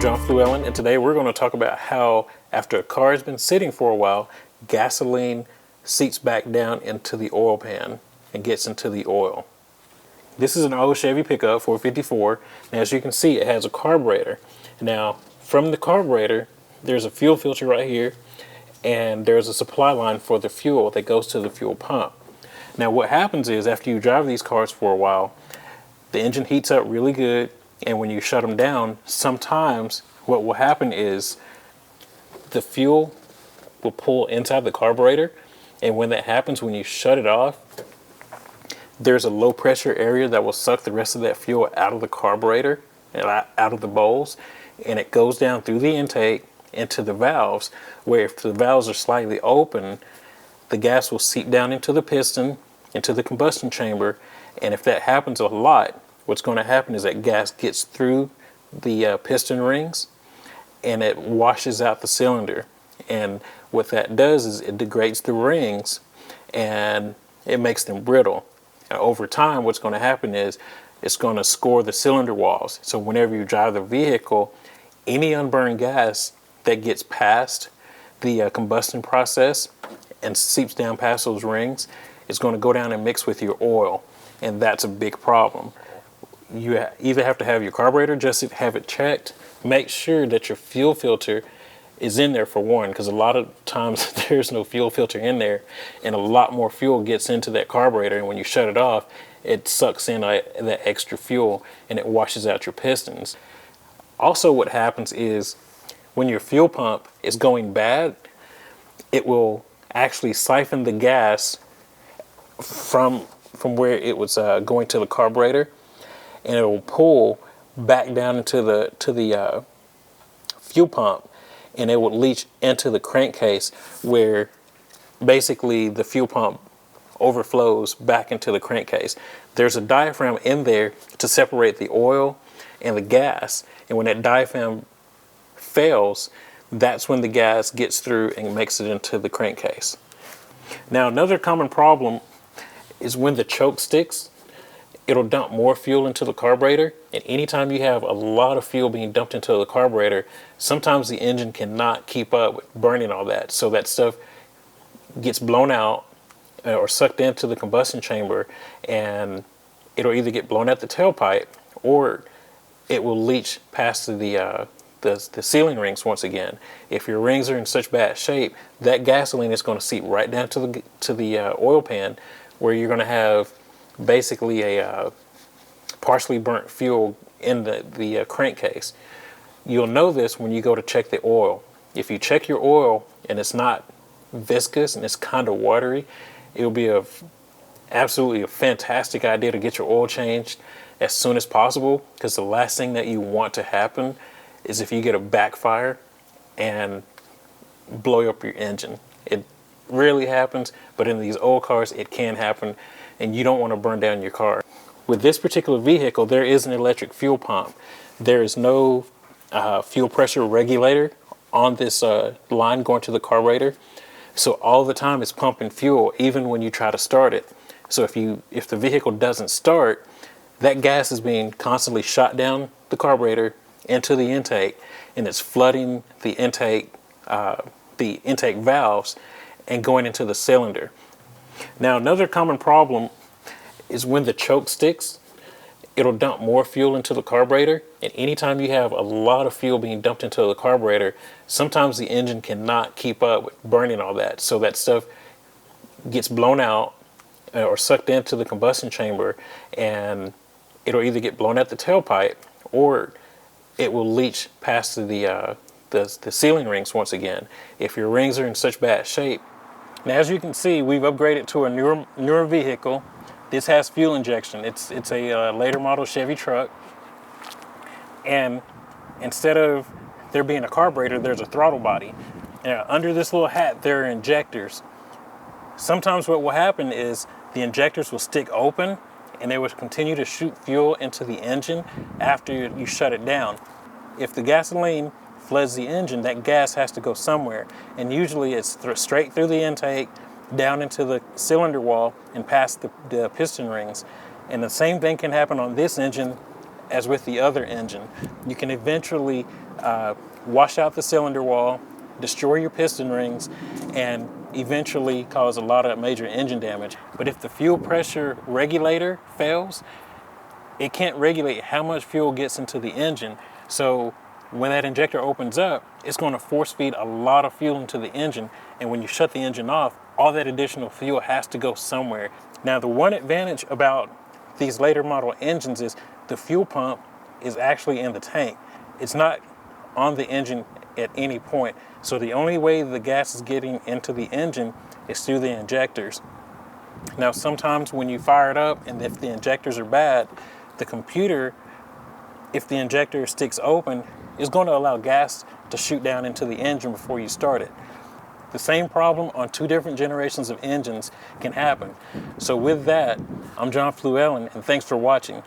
Jon Flewellen, and today we're going to talk about how, after a car has been sitting for a while, gasoline seeps back down into the oil pan and gets into the oil. This is an old Chevy pickup, 454, and as you can see, it has a carburetor. Now, from the carburetor, there's a fuel filter right here, and there's a supply line for the fuel that goes to the fuel pump. Now, what happens is, after you drive these cars for a while, the engine heats up really good, and when you shut them down, sometimes what will happen is the fuel will pull inside the carburetor, and when that happens, when you shut it off, there's a low pressure area that will suck the rest of that fuel out of the carburetor and out of the bowls, and it goes down through the intake into the valves, where if the valves are slightly open, the gas will seep down into the piston, into the combustion chamber, and if that happens a lot, what's going to happen is that gas gets through the piston rings and it washes out the cylinder. And what that does is it degrades the rings and it makes them brittle. And over time, what's going to happen is it's going to score the cylinder walls. So whenever you drive the vehicle, any unburned gas that gets past the combustion process and seeps down past those rings is going to go down and mix with your oil. And that's a big problem. You either have to have your carburetor adjusted, have it checked, make sure that your fuel filter is in there for one, because a lot of times there's no fuel filter in there, and a lot more fuel gets into that carburetor, and when you shut it off, it sucks in that extra fuel and it washes out your pistons. Also, what happens is when your fuel pump is going bad, it will actually siphon the gas from where it was going to the carburetor, and it will pull back down into the fuel pump, and it will leach into the crankcase, where basically the fuel pump overflows back into the crankcase. There's a diaphragm in there to separate the oil and the gas, and when that diaphragm fails, that's when the gas gets through and makes it into the crankcase. Now, another common problem is when the choke sticks, it'll dump more fuel into the carburetor, and anytime you have a lot of fuel being dumped into the carburetor, sometimes the engine cannot keep up with burning all that, so that stuff gets blown out or sucked into the combustion chamber, and it'll either get blown out the tailpipe or it will leach past the sealing rings once again. If your rings are in such bad shape, that gasoline is going to seep right down to the oil pan, where you're going to have basically a partially burnt fuel in the crankcase. You'll know this when you go to check the oil. If you check your oil and it's not viscous and it's kind of watery, it'll be absolutely a fantastic idea to get your oil changed as soon as possible, because the last thing that you want to happen is if you get a backfire and blow up your engine. It rarely happens, but in these old cars it can happen, and you don't want to burn down your car. With this particular vehicle, there is an electric fuel pump. There is no fuel pressure regulator on this line going to the carburetor, so all the time it's pumping fuel, even when you try to start it. So if the vehicle doesn't start, that gas is being constantly shot down the carburetor into the intake, and it's flooding the intake valves and going into the cylinder. Now, another common problem is when the choke sticks, it'll dump more fuel into the carburetor, and anytime you have a lot of fuel being dumped into the carburetor, sometimes the engine cannot keep up with burning all that, so that stuff gets blown out or sucked into the combustion chamber, and it'll either get blown out the tailpipe or it will leach past the sealing rings once again, if your rings are in such bad shape. Now, as you can see, we've upgraded to a newer vehicle. This has fuel injection. It's a later model Chevy truck, and instead of there being a carburetor, there's a throttle body. Now, under this little hat, there are injectors. Sometimes what will happen is the injectors will stick open, and they will continue to shoot fuel into the engine after you shut it down. If the gasoline floods the engine, that gas has to go somewhere, and usually it's straight through the intake, down into the cylinder wall, and past the piston rings. And the same thing can happen on this engine as with the other engine, you can eventually wash out the cylinder wall, destroy your piston rings, and eventually cause a lot of major engine damage. But if the fuel pressure regulator fails, it can't regulate how much fuel gets into the engine. So when that injector opens up, it's going to force feed a lot of fuel into the engine. And when you shut the engine off, all that additional fuel has to go somewhere. Now, the one advantage about these later model engines is the fuel pump is actually in the tank. It's not on the engine at any point. So the only way the gas is getting into the engine is through the injectors. Now, sometimes when you fire it up and if the injectors are bad, the computer, if the injector sticks open, is going to allow gas to shoot down into the engine before you start it. The same problem on two different generations of engines can happen. So with that, I'm Jon Flewellen, and thanks for watching.